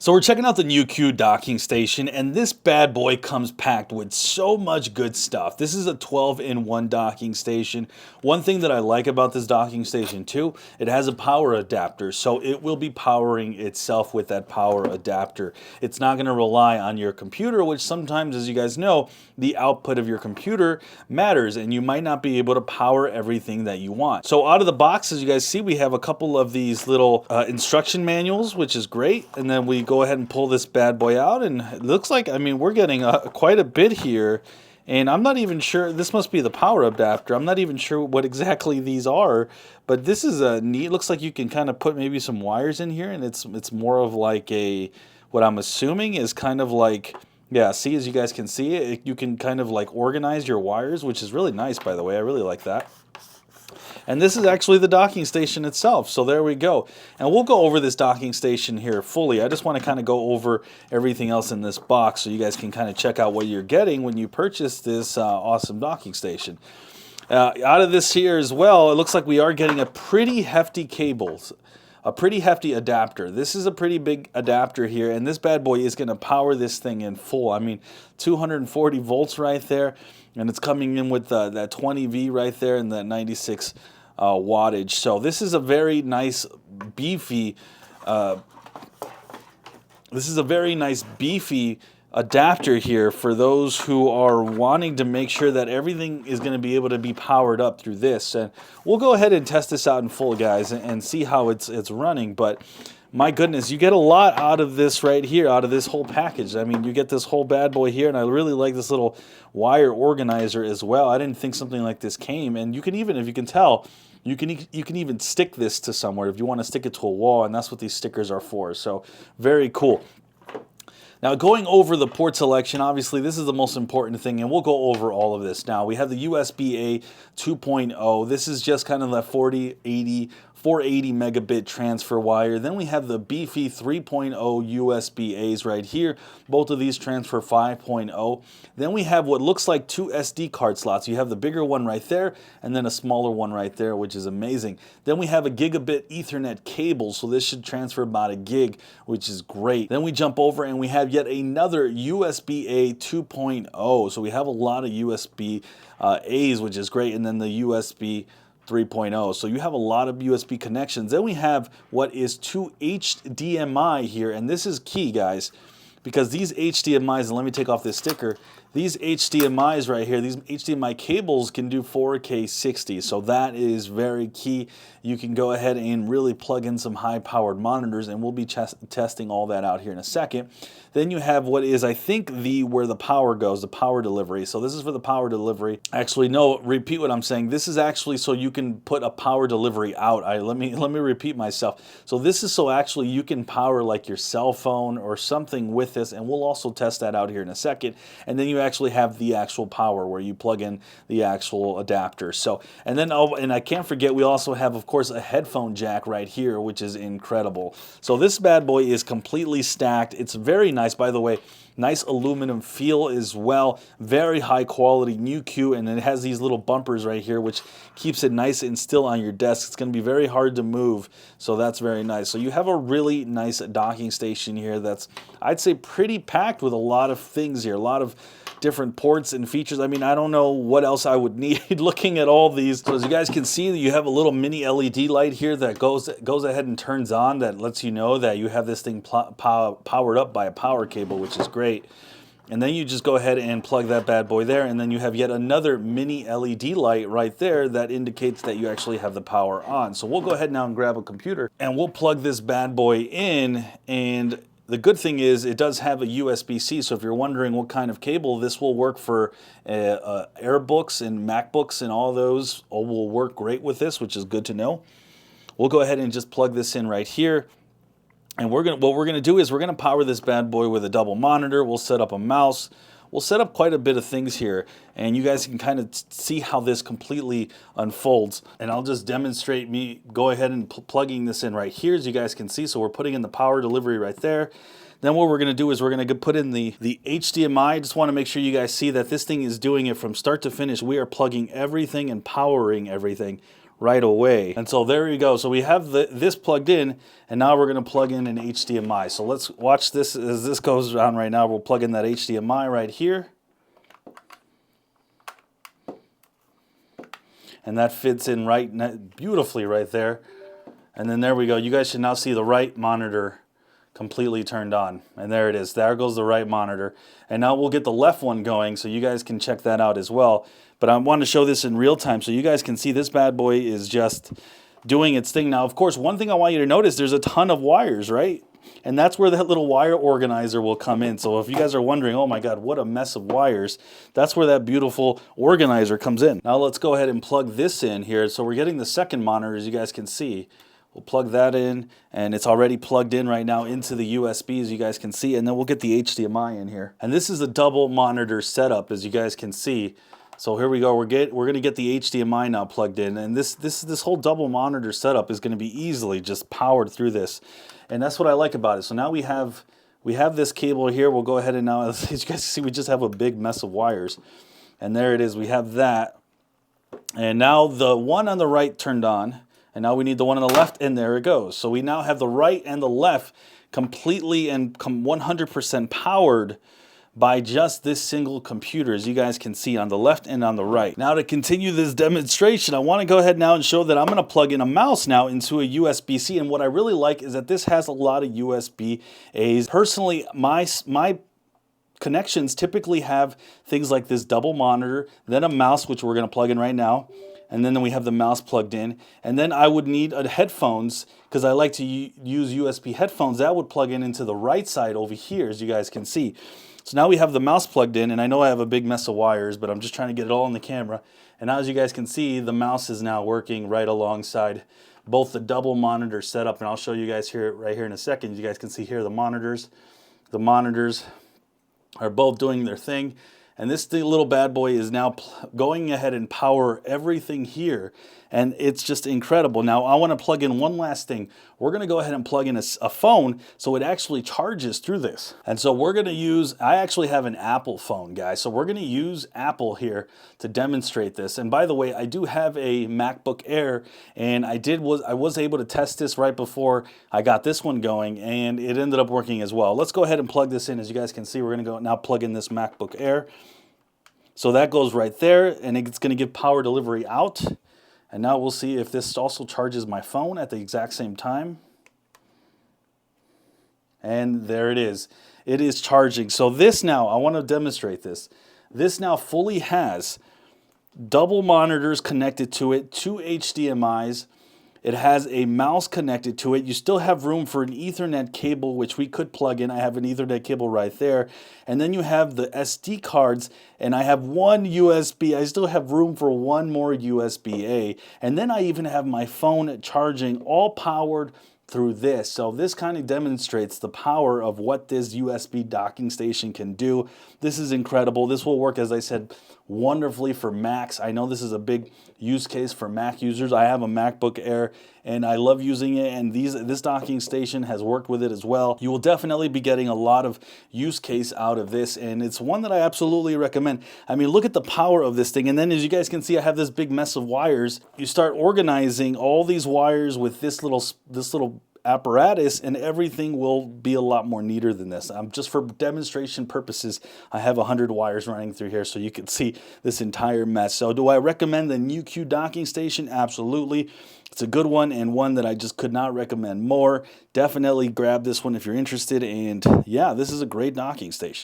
So we're checking out the NewQ docking station, and this bad boy comes packed with so much good stuff. This is a 12-in-1 docking station. One thing that I like about this docking station too, it has a power adapter, so it will be powering itself with that power adapter. It's not going to rely on your computer, which sometimes, as you guys know, the output of your computer matters, and you might not be able to power everything that you want. So out of the box, as you guys see, we have a couple of these little instruction manuals, which is great, and then we go ahead and pull this bad boy out, and it looks like, I mean, we're getting quite a bit here, and I'm not even sure, this must be the power adapter. I'm not even sure what exactly these are, but this is a neat, looks like you can kind of put maybe some wires in here, and it's more of like a, what I'm assuming is kind of like, yeah, see, as you guys can see, you can kind of like organize your wires, which is really nice, by the way. I really like that. And this is actually the docking station itself. So there we go. And we'll go over this docking station here fully. I just want to kind of go over everything else in this box so you guys can kind of check out what you're getting when you purchase this awesome docking station. Out of this here as well, it looks like we are getting a pretty hefty cables. A pretty hefty adapter. This is a pretty big adapter here, and this bad boy is going to power this thing in full. I mean, 240 volts right there, and it's coming in with that 20V right there and that 96 wattage. So this is a very nice beefy. Adapter here for those who are wanting to make sure that everything is going to be able to be powered up through this. And we'll go ahead and test this out in full, guys, and see how it's running. But my goodness, you get a lot out of this right here, out of this whole package. I mean, you get this whole bad boy here, and I really like this little wire organizer as well. I didn't think something like this came, and you can even, if you can tell, you can even stick this to somewhere if you want to stick it to a wall, and that's what these stickers are for. So very cool. Now, going over the port selection, obviously this is the most important thing, and we'll go over all of this now. We have the USB-A 2.0. This is just kind of that 480 megabit transfer wire. Then we have the beefy 3.0 USB-As right here. Both of these transfer 5.0. Then we have what looks like two SD card slots. You have the bigger one right there, and then a smaller one right there, which is amazing. Then we have a gigabit Ethernet cable, so this should transfer about a gig, which is great. Then we jump over and we have yet another USB-A 2.0. So we have a lot of USB A's, which is great, and then the USB 3.0. So you have a lot of USB connections. Then we have what is two HDMI here, and this is key, guys, because these HDMIs, and let me take off this sticker, these HDMIs right here, these HDMI cables can do 4K 60, so that is very key. You can go ahead and really plug in some high-powered monitors, and we'll be testing all that out here in a second. Then you have what is, I think, where the power goes, the power delivery. So this is for the power delivery. Actually, no, repeat what I'm saying. This is actually so you can put a power delivery out. Let me repeat myself. So this is so actually you can power like your cell phone or something with this, and we'll also test that out here in a second. And then you actually have the actual power where you plug in the actual adapter. So, and then, oh, and I can't forget, we also have, of course, a headphone jack right here, which is incredible. So this bad boy is completely stacked. It's very nice, by the way. Nice aluminum feel as well. Very high quality NewQ, and it has these little bumpers right here, which keeps it nice and still on your desk. It's going to be very hard to move, so that's very nice. So you have a really nice docking station here that's, I'd say, pretty packed with a lot of things here, a lot of different ports and features. I mean, I don't know what else I would need looking at all these. So as you guys can see, you have a little mini LED light here that goes ahead and turns on, that lets you know that you have this thing powered up by a power cable, which is great. And then you just go ahead and plug that bad boy there, and then you have yet another mini LED light right there that indicates that you actually have the power on. So we'll go ahead now and grab a computer, and we'll plug this bad boy in, and the good thing is it does have a USB-C, so if you're wondering what kind of cable, this will work for Airbooks and MacBooks, and all those will work great with this, which is good to know. We'll go ahead and just plug this in right here. And what we're gonna do is we're gonna power this bad boy with a double monitor. We'll set up a mouse. We'll set up quite a bit of things here, and you guys can kind of see how this completely unfolds. And I'll just demonstrate me go ahead and plugging this in right here, as you guys can see. So we're putting in the power delivery right there. Then what we're going to do is we're going to put in the HDMI. I just want to make sure you guys see that this thing is doing it from start to finish. We are plugging everything and powering everything right away. And so there you go. So we have this plugged in, and now we're going to plug in an HDMI. So let's watch this as this goes on right now. We'll plug in that HDMI right here. And that fits in right beautifully right there. And then there we go. You guys should now see the right monitor completely turned on. And there it is. There goes the right monitor. And now we'll get the left one going so you guys can check that out as well. But I want to show this in real time so you guys can see this bad boy is just doing its thing. Now, of course, one thing I want you to notice, there's a ton of wires, right? And that's where that little wire organizer will come in. So if you guys are wondering, oh my God, what a mess of wires, that's where that beautiful organizer comes in. Now let's go ahead and plug this in here. So we're getting the second monitor, as you guys can see. We'll plug that in, and it's already plugged in right now into the USB, as you guys can see, and then we'll get the HDMI in here. And this is a double monitor setup, as you guys can see. So here we go. We're going to get the HDMI now plugged in, and this whole double monitor setup is going to be easily just powered through this, and that's what I like about it. So now we have this cable here. We'll go ahead and now, as you guys see, we just have a big mess of wires, and there it is. We have that, and now the one on the right turned on. And now we need the one on the left, and there it goes. So we now have the right and the left completely and 100% powered by just this single computer, as you guys can see on the left and on the right. Now to continue this demonstration, I want to go ahead now and show that I'm going to plug in a mouse now into a USB-C. And what I really like is that this has a lot of USB-A's. Personally, my connections typically have things like this double monitor, then a mouse, which we're going to plug in right now. And then we have the mouse plugged in. And then I would need headphones, because I like to use USB headphones. That would plug in into the right side over here, as you guys can see. So now we have the mouse plugged in, and I know I have a big mess of wires, but I'm just trying to get it all in the camera. And now, as you guys can see, the mouse is now working right alongside both the double monitor setup, and I'll show you guys here right here in a second. You guys can see here the monitors. The monitors are both doing their thing. And this little bad boy is now going ahead and power everything here. And it's just incredible. Now, I want to plug in one last thing. We're going to go ahead and plug in a phone so it actually charges through this. And so we're going to use, I actually have an Apple phone, guys. So we're going to use Apple here to demonstrate this. And by the way, I do have a MacBook Air, and I was able to test this right before I got this one going, and it ended up working as well. Let's go ahead and plug this in. As you guys can see, we're going to go now plug in this MacBook Air. So that goes right there, and it's going to give power delivery out. And now we'll see if this also charges my phone at the exact same time. And there it is. It is charging. So this now, I want to demonstrate this. This now fully has double monitors connected to it, 2 HDMIs. It has a mouse connected to it. You still have room for an Ethernet cable, which we could plug in. I have an Ethernet cable right there. And then you have the SD cards, and I have one USB. I still have room for one more USB-A. And then I even have my phone charging, all powered through this. So this kind of demonstrates the power of what this USB docking station can do. This is incredible. This will work, as I said, wonderfully for Macs. I know this is a big use case for Mac users. I have a MacBook Air, and I love using it, and this docking station has worked with it as well. You will definitely be getting a lot of use case out of this, and it's one that I absolutely recommend. I mean, look at the power of this thing. And then, as you guys can see, I have this big mess of wires. You start organizing all these wires with this little apparatus, and everything will be a lot more neater than this. Just for demonstration purposes, I have 100 wires running through here so you can see this entire mess. So do I recommend the NewQ docking station? Absolutely. It's a good one, and one that I just could not recommend more. Definitely grab this one if you're interested, and yeah, this is a great docking station.